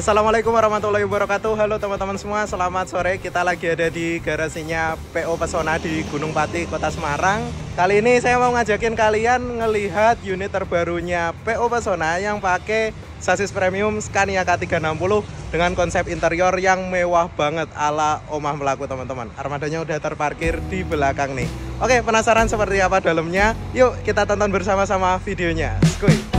Assalamualaikum warahmatullahi wabarakatuh. Halo teman-teman semua, selamat sore. Kita lagi ada di garasinya PO Pesona di Gunung Pati, Kota Semarang. Kali ini saya mau ngajakin kalian ngelihat unit terbarunya PO Pesona yang pakai sasis premium Scania K360 dengan konsep interior yang mewah banget ala omah melaku teman-teman. Armadanya udah terparkir di belakang nih. Oke, penasaran seperti apa dalamnya? Yuk kita tonton bersama-sama videonya. Skuy.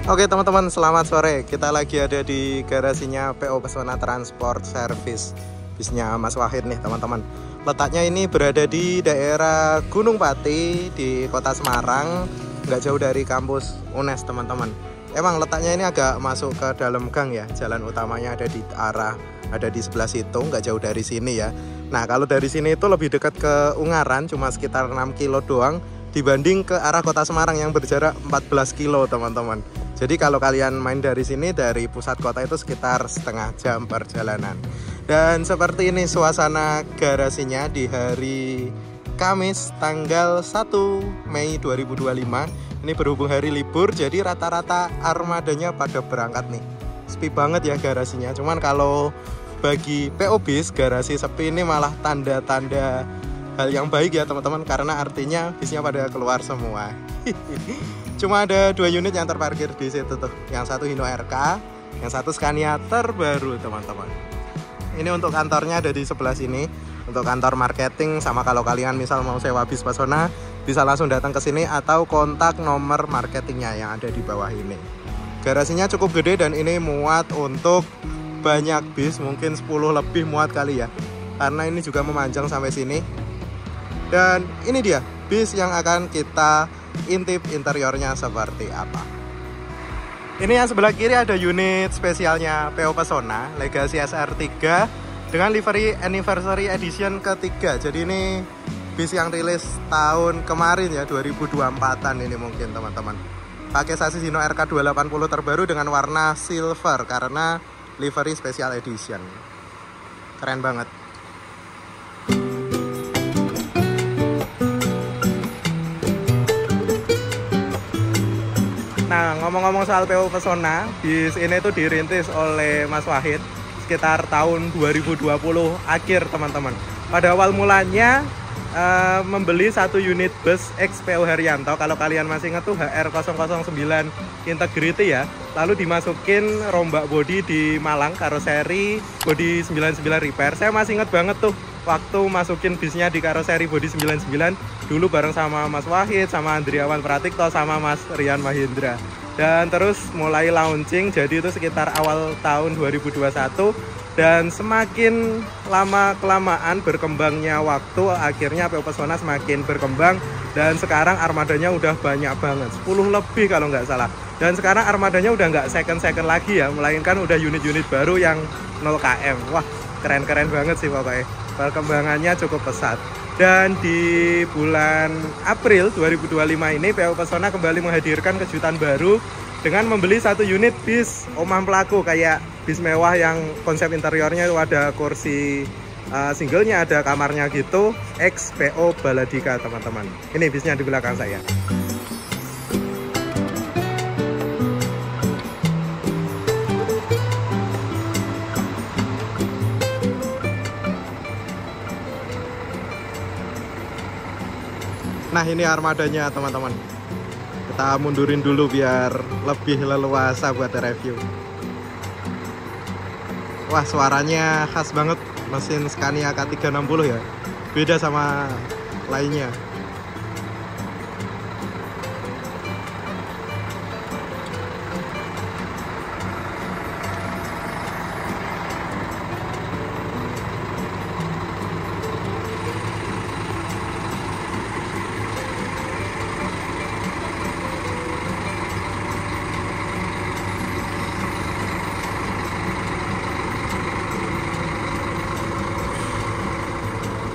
Oke teman-teman, selamat sore. Kita lagi ada di garasinya PO Pesona Transport Service, bisnya Mas Wahid nih teman-teman. Letaknya ini berada di daerah Gunung Pati di Kota Semarang, nggak jauh dari kampus UNES teman-teman. Emang letaknya ini agak masuk ke dalam gang ya. Jalan utamanya ada di sebelah situ, nggak jauh dari sini ya. Nah kalau dari sini itu lebih dekat ke Ungaran, cuma sekitar 6 kilo doang dibanding ke arah Kota Semarang yang berjarak 14 kilo teman-teman. Jadi kalau kalian main dari sini, dari pusat kota itu sekitar setengah jam perjalanan. Dan seperti ini suasana garasinya di hari Kamis tanggal 1 Mei 2025. Ini berhubung hari libur, jadi rata-rata armadanya pada berangkat nih. Sepi banget ya garasinya. Cuman kalau bagi PO bis, garasi sepi ini malah tanda-tanda hal yang baik ya teman-teman, karena artinya bisnya pada keluar semua. Cuma ada 2 unit yang terparkir di situ tuh. Yang satu Hino RK, yang satu Scania terbaru teman-teman. Ini untuk kantornya ada di sebelah sini, untuk kantor marketing. Sama kalau kalian misal mau sewa bis Pesona, bisa langsung datang ke sini atau kontak nomor marketingnya yang ada di bawah ini. Garasinya cukup gede dan ini muat untuk banyak bis, mungkin 10 lebih muat kali ya, karena ini juga memanjang sampai sini. Dan ini dia bis yang akan kita intip interiornya seperti apa. Ini yang sebelah kiri ada unit spesialnya PO Pesona Legacy SR3 dengan livery anniversary edition ketiga. Jadi ini bis yang rilis tahun kemarin ya, 2024an ini mungkin teman-teman. Pakai sasis Hino RK 280 terbaru dengan warna silver karena livery special edition. Keren banget. Nah, ngomong-ngomong soal PO Pesona, bis ini tuh dirintis oleh Mas Wahid sekitar tahun 2020 akhir teman-teman. Pada awal mulanya membeli satu unit bus ex PO Haryanto, kalau kalian masih ingat tuh HR009 Integrity ya. Lalu dimasukin rombak bodi di Malang, karoseri bodi 99 repair. Saya masih ingat banget tuh waktu masukin bisnya di karoseri bodi 99 dulu bareng sama Mas Wahid, sama Andriawan Pratikto, sama Mas Rian Mahindra. Dan terus mulai launching, jadi itu sekitar awal tahun 2021. Dan semakin lama-kelamaan berkembangnya waktu, akhirnya PO Pesona semakin berkembang. Dan sekarang armadanya udah banyak banget, 10 lebih kalau nggak salah. Dan sekarang armadanya udah nggak second-second lagi ya, melainkan udah unit-unit baru yang 0 km. Wah, keren-keren banget sih pokoknya. Perkembangannya cukup pesat. Dan di bulan April 2025 ini PO Pesona kembali menghadirkan kejutan baru dengan membeli satu unit bis omah pelaku kayak bis mewah yang konsep interiornya itu ada kursi singlenya, ada kamarnya gitu, ex PO Baladika teman-teman. Ini bisnya di belakang saya. Nah ini armadanya teman-teman. Kita mundurin dulu biar lebih leluasa buat review. Wah suaranya khas banget, mesin Scania K360 ya. Beda sama lainnya.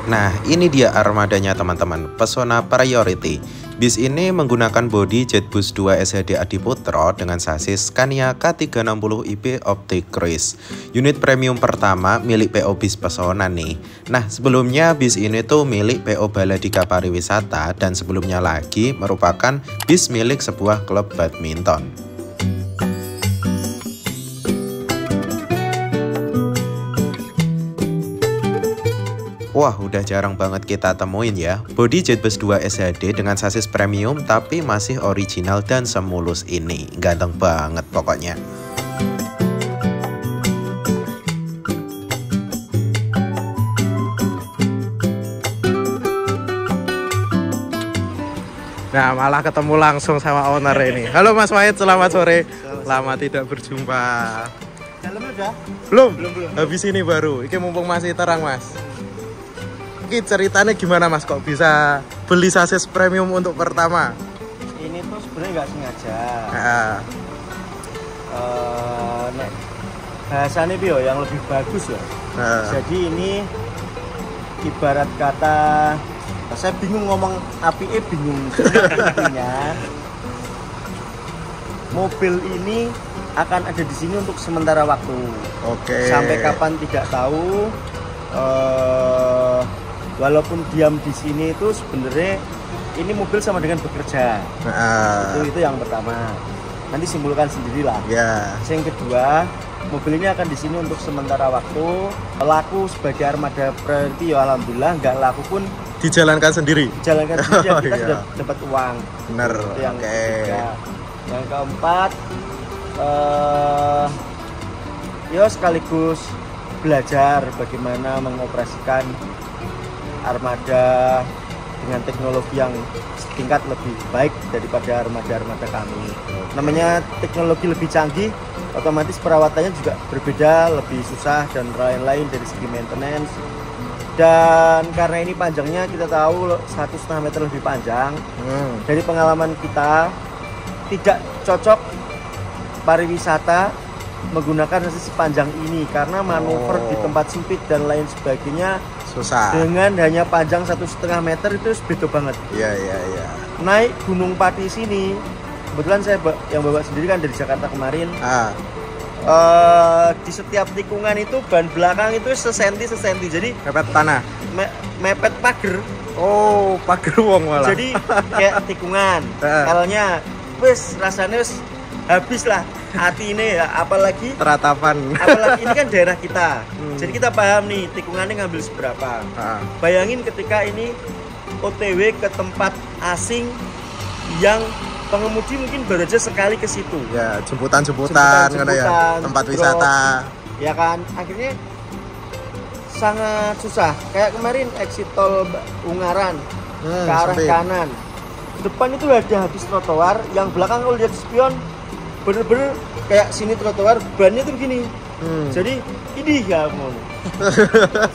Nah, ini dia armadanya teman-teman, Pesona Priority Bis ini menggunakan bodi Jetbus 2 SHD Adiputro dengan sasis Scania K360iB Optic Cruise. Unit premium pertama milik PO Bis Pesona nih. Nah, sebelumnya bis ini tuh milik PO Baladika Pariwisata dan sebelumnya lagi merupakan bis milik sebuah klub badminton. Wah, udah jarang banget kita temuin ya. Bodi Jetbus 2 SHD dengan sasis premium tapi masih original dan semulus ini. Ganteng banget pokoknya. Nah, malah ketemu langsung sama owner ini. Halo Mas Wahid, selamat sore. Lama tidak berjumpa. Dalam udah? Belum. Habis ini baru. Ini mumpung masih terang, Mas. Ini ceritanya gimana Mas kok bisa beli sasis premium untuk pertama? Ini tuh sebenarnya nggak sengaja. Nek bahasanya Pio yang lebih bagus ya. Jadi ini ibarat kata, saya bingung ngomong APE, bingung artinya. Mobil ini akan ada di sini untuk sementara waktu. Oke. Sampai kapan tidak tahu. Walaupun diam di sini itu sebenarnya ini mobil sama dengan bekerja. Itu yang pertama. Nanti simpulkan sendirilah. Yang kedua, mobil ini akan di sini untuk sementara waktu. Laku sebagai armada priority ya alhamdulillah, nggak laku pun dijalankan sendiri. Dijalankan sendiri kita sudah dapat uang. Bener. Itu yang ketiga. Yang keempat, ya sekaligus belajar bagaimana mengoperasikan armada dengan teknologi yang setingkat lebih baik daripada armada-armada kami. Namanya teknologi lebih canggih, otomatis perawatannya juga berbeda, lebih susah dan lain-lain dari segi maintenance. Dan karena ini panjangnya kita tahu 1,5 meter lebih panjang. Dari pengalaman kita tidak cocok pariwisata menggunakan sasis panjang ini karena manuver di tempat sempit dan lain sebagainya susah. Dengan hanya panjang 1,5 meter itu beda banget. Iya. Naik Gunung Pati sini, kebetulan saya yang bawa sendiri kan dari Jakarta kemarin. Di setiap tikungan itu ban belakang itu sesenti. Jadi mepet tanah. Mepet pager. Oh, pager wong malah. Jadi kayak tikungan. L-nya wis rasanya wis habis lah hati ini ya, apalagi teratapan. Apalagi ini kan daerah kita. Jadi kita paham nih tikungannya ngambil seberapa. Bayangin ketika ini OTW ke tempat asing yang pengemudi mungkin baru aja sekali ke situ. Ya, jemputan ya, tempat wisata. Ya kan, akhirnya sangat susah. Kayak kemarin exit tol Ungaran ke arah kanan. Depan itu ada habis trotoar, yang belakang kalau lihat spion bener-bener kayak sini trotoar, bannya tuh begini. Jadi ini ya mau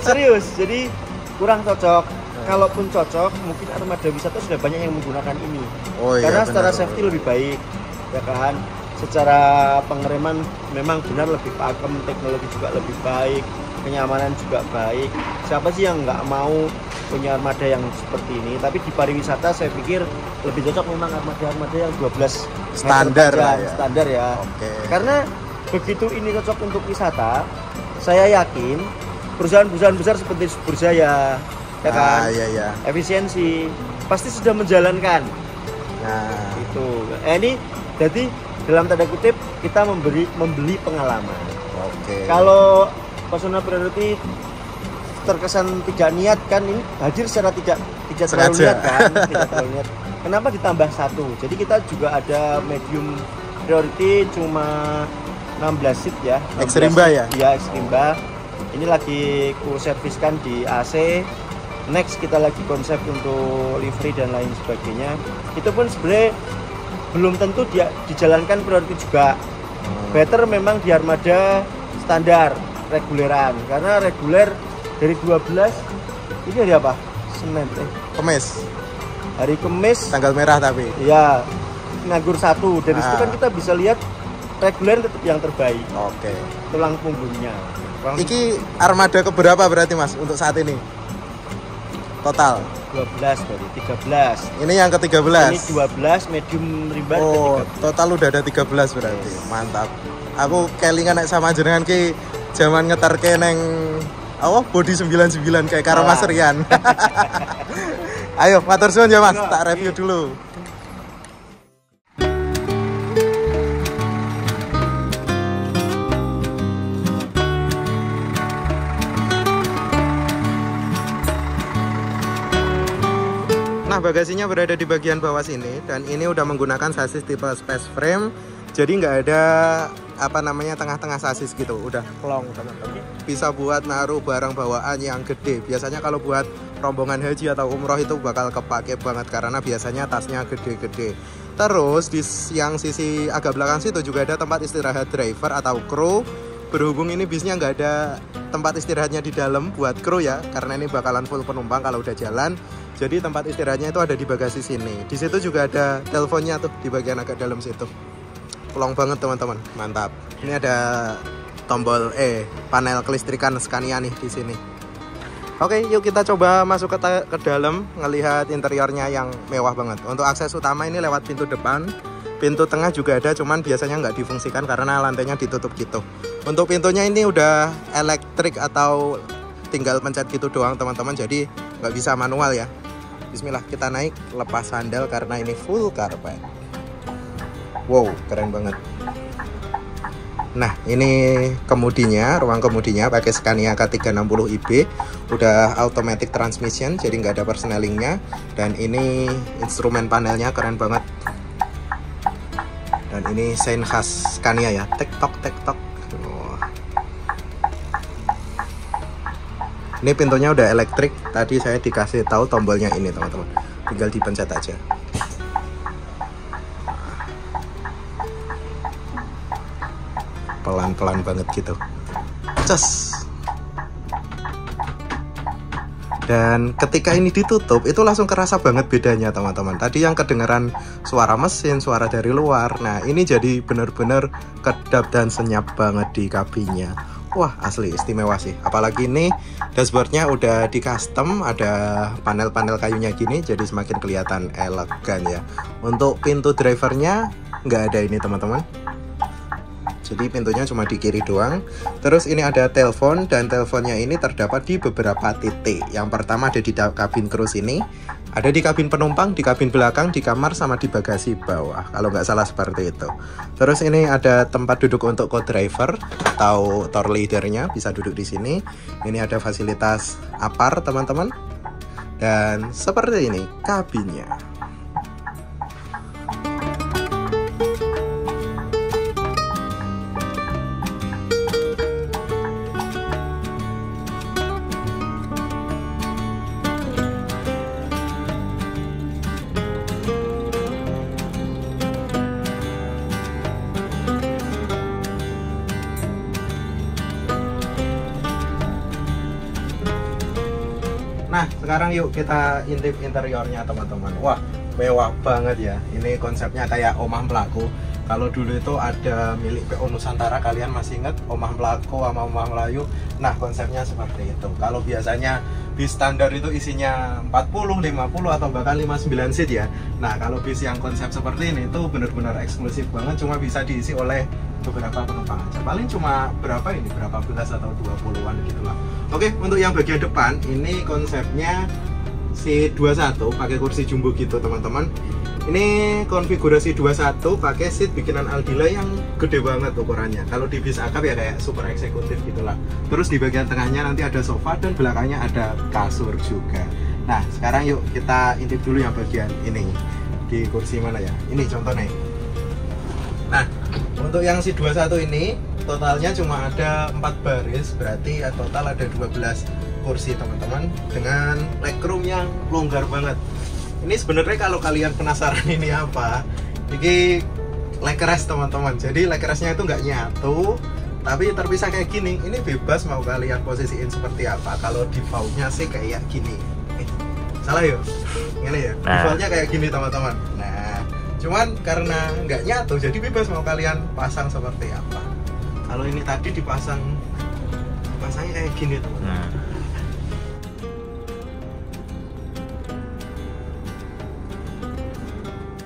serius, jadi kurang cocok. Kalaupun cocok, mungkin armada wisata sudah banyak yang menggunakan ini. Karena secara safety lebih baik, ya kan. Secara pengereman memang benar lebih pakem, teknologi juga lebih baik, kenyamanan juga baik. Siapa sih yang nggak mau punya armada yang seperti ini? Tapi di pariwisata saya pikir lebih cocok memang armada yang 12 standar lah ya. Standar ya. Karena begitu ini cocok untuk wisata, saya yakin perusahaan-perusahaan besar seperti Subursjaya, ya kan, efisiensi pasti sudah menjalankan. Itu. Ini jadi dalam tanda kutip kita membeli pengalaman. Kalau Pesona Priority terkesan tidak niat kan, ini hadir secara tidak terlalu niat kan, tidak terlalu niat. Kenapa ditambah satu? Jadi kita juga ada medium priority cuma 16 seat ya. Extremba ya? Iya, Extremba. Ini lagi ku serviskan di AC. Next kita lagi konsep untuk livery dan lain sebagainya. Itu pun sebenarnya belum tentu dia dijalankan priority juga. Better memang di armada standar reguleran, karena reguler dari 12 ini hari apa? Senin, Kamis. Hari Kamis. Tanggal merah tapi. Iya. Nganggur satu. Dari situ kan kita bisa lihat reguler tetap yang terbaik. Tulang punggungnya. Iki armada keberapa berarti Mas untuk saat ini? Total. 12 berarti 13. Ini yang ke-13. Ini 12 medium rimba. Oh, total udah ada 13 berarti. Mantap. Aku kelingan nek sama jenengan ki zaman ngeterke neng body 99 kayak karo Mas Rian. Ayo, matur suwun ya Mas, tak review dulu. Nah, bagasinya berada di bagian bawah sini dan ini udah menggunakan sasis tipe space frame. Jadi nggak ada tengah-tengah sasis gitu, udah plong teman-teman. Bisa buat naruh barang bawaan yang gede. Biasanya kalau buat rombongan haji atau umroh itu bakal kepake banget karena biasanya tasnya gede-gede. Terus di yang sisi agak belakang situ juga ada tempat istirahat driver atau kru. Berhubung ini bisnya nggak ada tempat istirahatnya di dalam buat kru ya, karena ini bakalan full penumpang kalau udah jalan. Jadi tempat istirahatnya itu ada di bagasi sini. Di situ juga ada teleponnya tuh di bagian agak dalam situ. Plong banget teman-teman, mantap. Ini ada tombol panel kelistrikan Scania nih di sini. Oke, yuk kita coba masuk ke dalam ngelihat interiornya yang mewah banget. Untuk akses utama ini lewat pintu depan. Pintu tengah juga ada, cuman biasanya nggak difungsikan karena lantainya ditutup gitu. Untuk pintunya ini udah elektrik atau tinggal pencet gitu doang teman-teman, jadi nggak bisa manual ya. Bismillah, kita naik, lepas sandal karena ini full carpet. Wow, keren banget. Nah, ini kemudinya, ruang kemudinya pakai Scania K360iB, udah automatic transmission, jadi nggak ada persnelingnya. Dan ini instrumen panelnya keren banget. Dan ini sein khas Scania ya, tek-tok. Ini pintunya udah elektrik. Tadi saya dikasih tahu tombolnya ini teman-teman. Tinggal dipencet aja. Pelan-pelan banget gitu. Ces. Dan ketika ini ditutup itu langsung kerasa banget bedanya teman-teman. Tadi yang kedengeran suara mesin, suara dari luar. Nah, ini jadi bener-bener kedap dan senyap banget di kabinnya. Wah, asli istimewa sih. Apalagi ini dashboardnya udah di custom, ada panel-panel kayunya gini, jadi semakin kelihatan elegan ya. Untuk pintu drivernya nggak ada ini teman-teman. Jadi pintunya cuma di kiri doang. Terus ini ada telepon, dan teleponnya ini terdapat di beberapa titik. Yang pertama ada di kabin kru sini, ada di kabin penumpang, di kabin belakang, di kamar, sama di bagasi bawah. Kalau nggak salah seperti itu. Terus ini ada tempat duduk untuk co-driver atau tour leadernya, bisa duduk di sini. Ini ada fasilitas apar teman-teman. Dan seperti ini kabinnya. Nah, sekarang yuk kita intip interiornya teman-teman. Wah, mewah banget ya. Ini konsepnya kayak Omah Mlaku. Kalau dulu itu ada milik PO Nusantara, kalian masih ingat Omah Mlaku sama Omah Melayu? Nah, konsepnya seperti itu. Kalau biasanya bis standar itu isinya 40, 50 atau bahkan 59 seat ya. Nah, kalau bis yang konsep seperti ini itu benar-benar eksklusif banget, cuma bisa diisi oleh beberapa penumpang aja. Paling cuma berapa belas atau 20-an gitu lah. Oke, untuk yang bagian depan ini konsepnya C21 pakai kursi jumbo gitu teman-teman. Ini konfigurasi 21 pakai seat bikinan Aldila yang gede banget ukurannya. Kalau di bis akap ya kayak super eksekutif gitulah. Terus di bagian tengahnya nanti ada sofa dan belakangnya ada kasur juga. Nah, sekarang yuk kita intip dulu yang bagian ini. Di kursi mana ya? Ini contohnya. Nah, untuk yang C21 ini totalnya cuma ada 4 baris, berarti total ada 12 kursi teman-teman, dengan legroom yang longgar banget. Ini sebenarnya kalau kalian penasaran ini apa, ini leg rest teman-teman. Jadi leg restnya itu nggak nyatu, tapi terpisah kayak gini. Ini bebas mau kalian posisiin seperti apa. Kalau defaultnya sih kayak gini. Salah ya? Ini ya. Defaultnya kayak gini teman-teman. Nah, cuman karena nggak nyatu, jadi bebas mau kalian pasang seperti apa. Kalau ini tadi dipasangnya kayak gini teman-teman.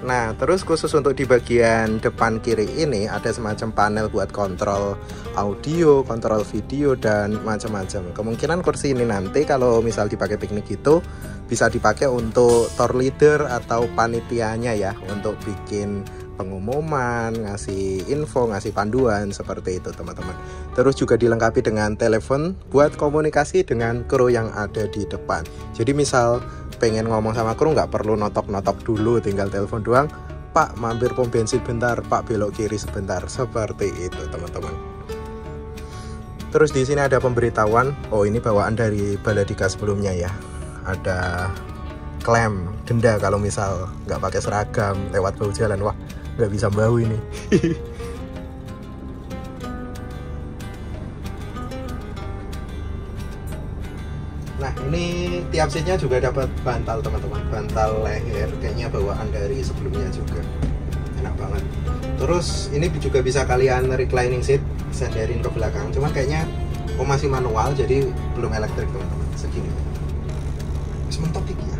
Nah, terus khusus untuk di bagian depan kiri ini ada semacam panel buat kontrol audio, kontrol video, dan macam-macam. Kemungkinan kursi ini nanti kalau misal dipakai piknik gitu bisa dipakai untuk tour leader atau panitianya ya, untuk bikin pengumuman, ngasih info, ngasih panduan seperti itu teman-teman. Terus juga dilengkapi dengan telepon buat komunikasi dengan kru yang ada di depan. Jadi misal pengen ngomong sama kru nggak perlu notok-notok dulu, tinggal telepon doang. Pak, mampir pom bensin bentar, Pak belok kiri sebentar, seperti itu teman-teman. Terus di sini ada pemberitahuan. Oh, ini bawaan dari Baladika sebelumnya ya. Ada klaim denda kalau misal nggak pakai seragam lewat bahu jalan. Wah, nggak bisa bau ini. Nah, ini tiap seatnya juga dapat bantal teman-teman, bantal leher, kayaknya bawaan dari sebelumnya juga. Enak banget. Terus ini juga bisa kalian reclining seat, senderin ke belakang. Cuman kayaknya masih manual, jadi belum elektrik teman-teman. Segini. Terus mentok ya.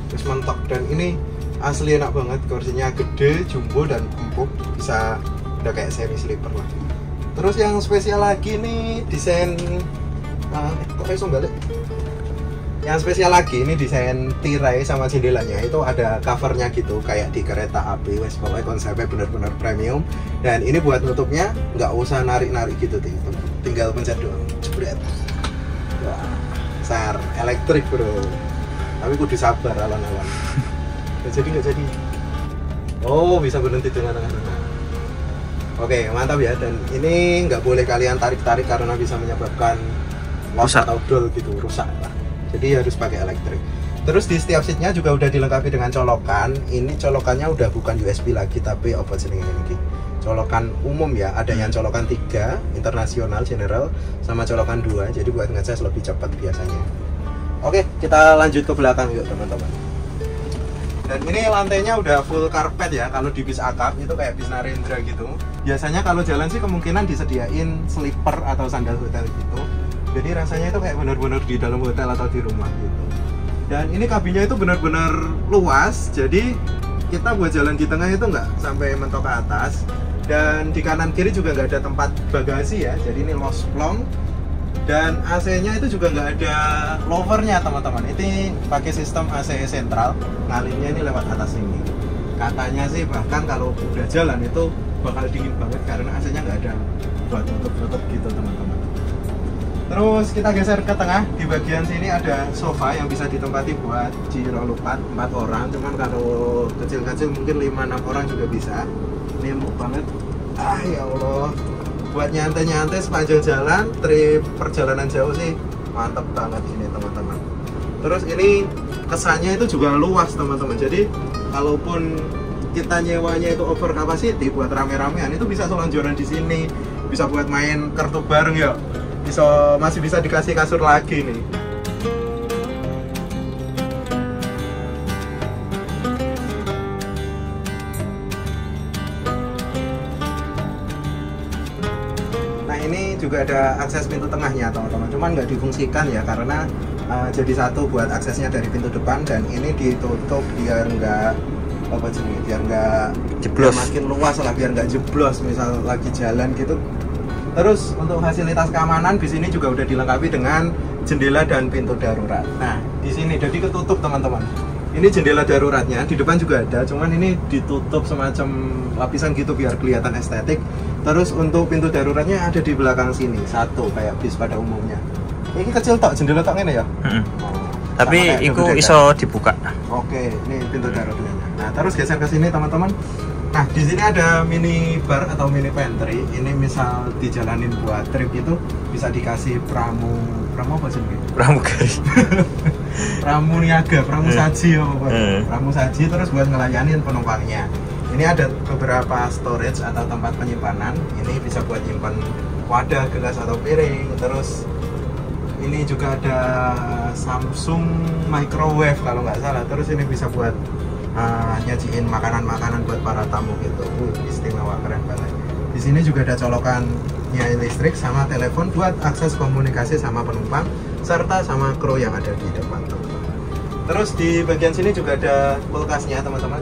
Terus mentok, dan ini asli enak banget, kursinya gede, jumbo, dan empuk, bisa udah kayak semi sleeper lah. Terus yang spesial lagi nih desain kok iso balik? Yang spesial lagi ini desain tirai sama jendelanya itu ada covernya gitu kayak di kereta api. Wes pokoknya konsepnya bener-bener premium, dan ini buat nutupnya nggak usah narik-narik gitu, tinggal pencet doang, jebret. Wah, sar elektrik bro, tapi kudu sabar awan-awan. Nggak jadi. Oh, bisa berhenti dengan tengah-tengah. Oke, mantap ya. Dan ini nggak boleh kalian tarik-tarik karena bisa menyebabkan loss atau dol gitu, rusak lah. Jadi harus pakai elektrik. Terus di setiap seatnya juga udah dilengkapi dengan colokan. Ini colokannya udah bukan USB lagi, tapi apa jenenge ini? Colokan umum ya. Ada yang colokan 3 internasional general sama colokan 2. Jadi buat ngecas lebih cepat biasanya. Oke, kita lanjut ke belakang yuk teman-teman. Dan ini lantainya udah full karpet ya. Kalau di bis akap itu kayak bis Narendra gitu. Biasanya kalau jalan sih kemungkinan disediain slipper atau sandal hotel gitu. Jadi rasanya itu kayak benar-benar di dalam hotel atau di rumah gitu. Dan ini kabinnya itu benar-benar luas. Jadi kita buat jalan di tengah itu nggak sampai mentok ke atas. Dan di kanan kiri juga nggak ada tempat bagasi ya. Jadi ini lost plong. Dan AC-nya itu juga nggak ada lowernya teman-teman. Ini pakai sistem AC sentral. Ngalinnya ini lewat atas ini. Katanya sih bahkan kalau udah jalan itu bakal dingin banget karena AC-nya nggak ada buat tutup-tutup gitu teman-teman. Terus kita geser ke tengah. Di bagian sini ada sofa yang bisa ditempati buat Jiro 4 orang. Cuman kalau kecil-kecil mungkin 5-6 orang juga bisa. Ini empuk banget. Ah ya Allah, buat nyantai-nyantai sepanjang jalan, trip perjalanan jauh sih mantep banget ini teman-teman. Terus ini kesannya itu juga luas teman-teman. Jadi kalaupun kita nyewanya itu over capacity buat rame-ramean, itu bisa selonjoran di sini, bisa buat main kartu bareng ya. Masih bisa dikasih kasur lagi nih. Nah, ini juga ada akses pintu tengahnya teman-teman. Cuman nggak difungsikan ya karena jadi satu buat aksesnya dari pintu depan, dan ini ditutup biar nggak biar nggak jeblos, makin luas lah, biar nggak jeblos misal lagi jalan gitu. Terus untuk fasilitas keamanan di sini juga udah dilengkapi dengan jendela dan pintu darurat. Nah, di sini jadi ketutup teman-teman. Ini jendela daruratnya, di depan juga ada, cuman ini ditutup semacam lapisan gitu biar kelihatan estetik. Terus untuk pintu daruratnya ada di belakang sini, satu kayak bis pada umumnya. Ini kecil tok, jendela tok ngene ya. Tapi itu iso dibuka. Oke, ini pintu daruratnya. Nah, terus geser ke sini teman-teman. Nah, di sini ada mini bar atau mini pantry. Ini misal dijalanin buat trip itu bisa dikasih pramu apa sih? Pramugari. Pramu niaga, pramu saji apa? Pramu saji, terus buat ngelayanin penumpangnya. Ini ada beberapa storage atau tempat penyimpanan. Ini bisa buat nyimpan wadah, gelas atau piring. Terus ini juga ada Samsung microwave kalau nggak salah. Terus ini bisa buat nyajiin makanan-makanan buat para tamu gitu. Istimewa, keren banget. Di sini juga ada colokannya listrik sama telepon buat akses komunikasi sama penumpang serta sama kru yang ada di depan tuh. Terus di bagian sini juga ada kulkasnya teman-teman.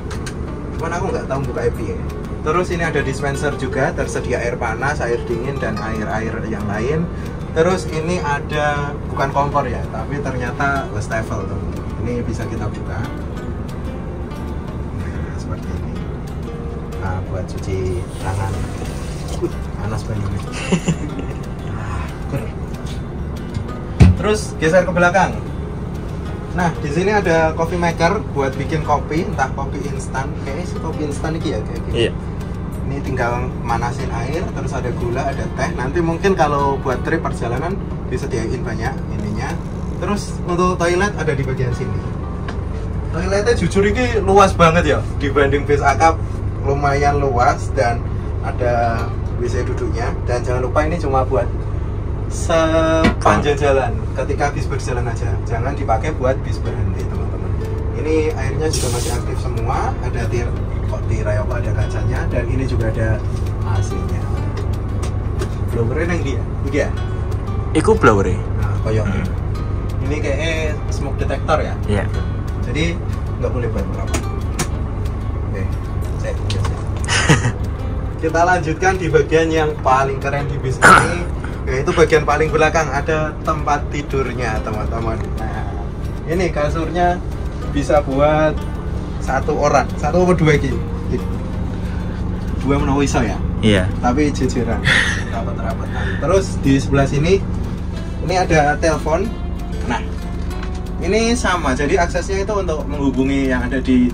cuman aku nggak tahu buka ya. Terus ini ada dispenser juga, tersedia air panas, air dingin, dan air yang lain. Terus ini ada, bukan kompor ya, tapi ternyata wastafel tuh. Ini bisa kita buka. Nah, seperti ini. Nah, buat cuci tangan. Panas banget. Terus geser ke belakang. Nah, di sini ada coffee maker buat bikin kopi, entah kopi instan. Kayaknya sih kopi instan ini ya kayak gitu. Iya. Ini tinggal manasin air, terus ada gula, ada teh. Nanti mungkin kalau buat trip perjalanan disediain banyak ininya. Terus untuk toilet ada di bagian sini. Toiletnya jujur ini luas banget ya, dibanding bis akap lumayan luas, dan ada WC duduknya. Dan jangan lupa ini cuma buat sepanjang jalan, ketika bis berjalan aja, jangan dipakai buat bis berhenti teman-teman. Ini airnya juga masih aktif semua, ada tirai apa, ada kacanya, dan ini juga ada AC-nya. Blowernya yang dia, iya. Iku blower. Nah, koyok. Ini kayak smoke detector ya. Iya. Jadi nggak boleh buat berapa. Oke, saya. Kita lanjutkan di bagian yang paling keren di bis ini. Yaitu bagian paling belakang, ada tempat tidurnya teman-teman. Nah, ini kasurnya bisa buat satu orang, satu atau dua gitu. Dua menawa iso ya. Iya. Tapi jejeran, rapat-rapatan. Terus di sebelah sini, ini ada telepon. Nah, ini sama. Jadi aksesnya itu untuk menghubungi yang ada di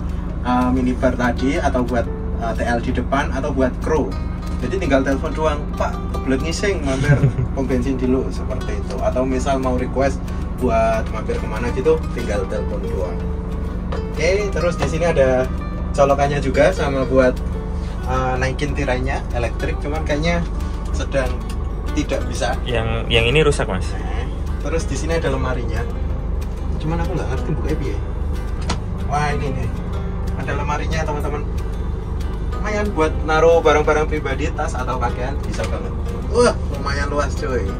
minibar tadi, atau buat TL di depan, atau buat kru. Jadi tinggal telepon doang, Pak, kebelet ngising, mampir pom bensin dulu, seperti itu. Atau misal mau request buat mampir kemana gitu, tinggal telepon doang. Oke, terus di sini ada colokannya juga, sama buat naikin tirainya, elektrik. Cuman kayaknya sedang tidak bisa. Yang ini rusak, Mas. Terus di sini ada lemarinya. Cuman aku nggak ngerti buka ya. Wah, ini nih, ada lemarinya teman-teman. Lumayan buat naruh barang-barang pribadi, tas atau pakaian, bisa banget. Wah, lumayan luas cuy.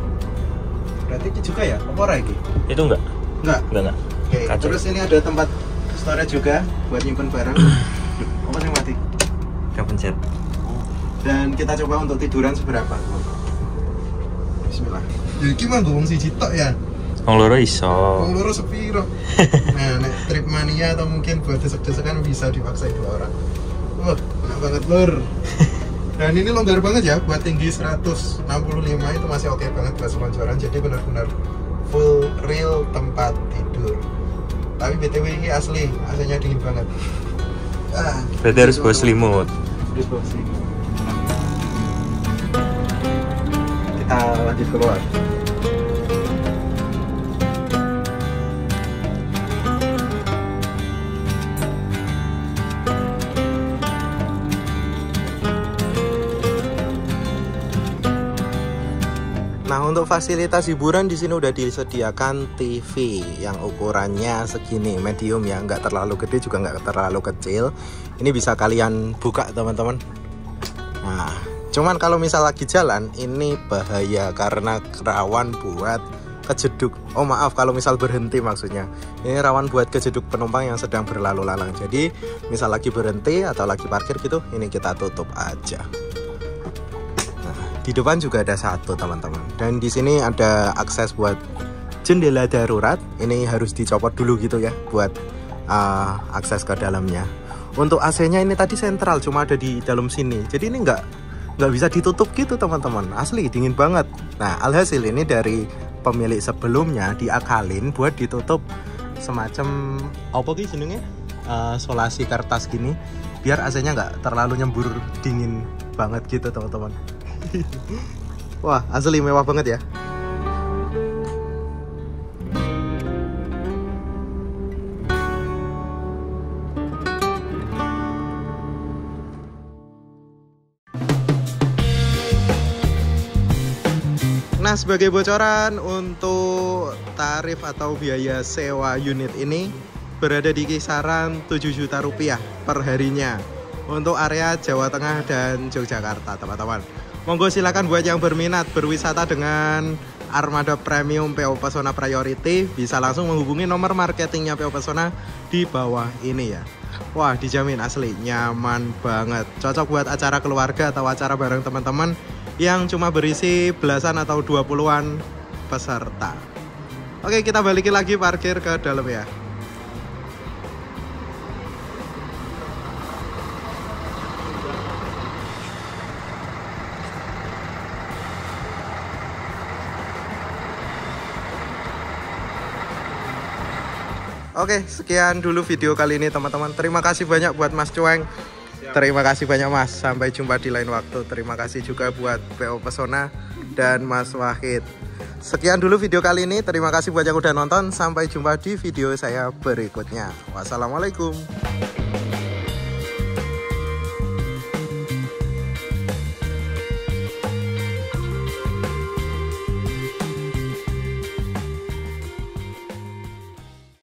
Berarti ini juga ya, apa lagi? Itu enggak? Enggak. Oke, terus ini ada tempat storage juga buat nyimpen barang. Apa yang mati? Gak pencet. Dan kita coba untuk tiduran seberapa. Bismillah. Ya gimana gue siji tok ya? Wong loro iso. Wong loro sepiro. Nah, nek trip mania atau mungkin buat desek-desekan bisa dipaksain 2 orang. Wah, enak banget lur. Dan ini longgar banget ya, buat tinggi 165 itu masih oke banget buat selonjoran. Jadi benar-benar full real tempat tidur. Tapi BTW ini asli, AC-nya dingin banget. Berarti harus bawa selimut. Harus bawa selimut. Kita lanjut keluar. Nah, untuk fasilitas hiburan di sini udah disediakan TV yang ukurannya segini, medium ya, nggak terlalu gede juga nggak terlalu kecil. Ini bisa kalian buka teman-teman. Nah, cuman kalau misal lagi jalan ini bahaya karena rawan buat kejeduk. Oh maaf, kalau misal berhenti maksudnya. Ini rawan buat kejeduk penumpang yang sedang berlalu lalang. Jadi misal lagi berhenti atau lagi parkir gitu, ini kita tutup aja. Di depan juga ada satu teman-teman, dan di sini ada akses buat jendela darurat. Ini harus dicopot dulu gitu ya buat akses ke dalamnya. Untuk AC-nya ini tadi sentral, cuma ada di dalam sini, jadi ini nggak bisa ditutup gitu teman-teman. Asli dingin banget. Nah, alhasil ini dari pemilik sebelumnya diakalin buat ditutup semacam apa sih jenenge, solasi kertas gini, biar AC-nya nggak terlalu nyembur dingin banget gitu teman-teman. Wah, asli mewah banget ya. Nah, sebagai bocoran untuk tarif atau biaya sewa unit ini berada di kisaran 7 juta rupiah per harinya untuk area Jawa Tengah dan Yogyakarta teman-teman. Monggo silakan buat yang berminat berwisata dengan armada premium PO Pesona Priority, bisa langsung menghubungi nomor marketingnya PO Pesona di bawah ini ya. Wah, dijamin asli nyaman banget. Cocok buat acara keluarga atau acara bareng teman-teman yang cuma berisi belasan atau 20-an peserta. Oke, kita balikin lagi parkir ke dalam ya. Oke, sekian dulu video kali ini teman-teman. Terima kasih banyak buat Mas Cueng. Terima kasih banyak Mas. Sampai jumpa di lain waktu. Terima kasih juga buat PO Pesona dan Mas Wahid. Sekian dulu video kali ini. Terima kasih banyak udah nonton. Sampai jumpa di video saya berikutnya. Wassalamualaikum.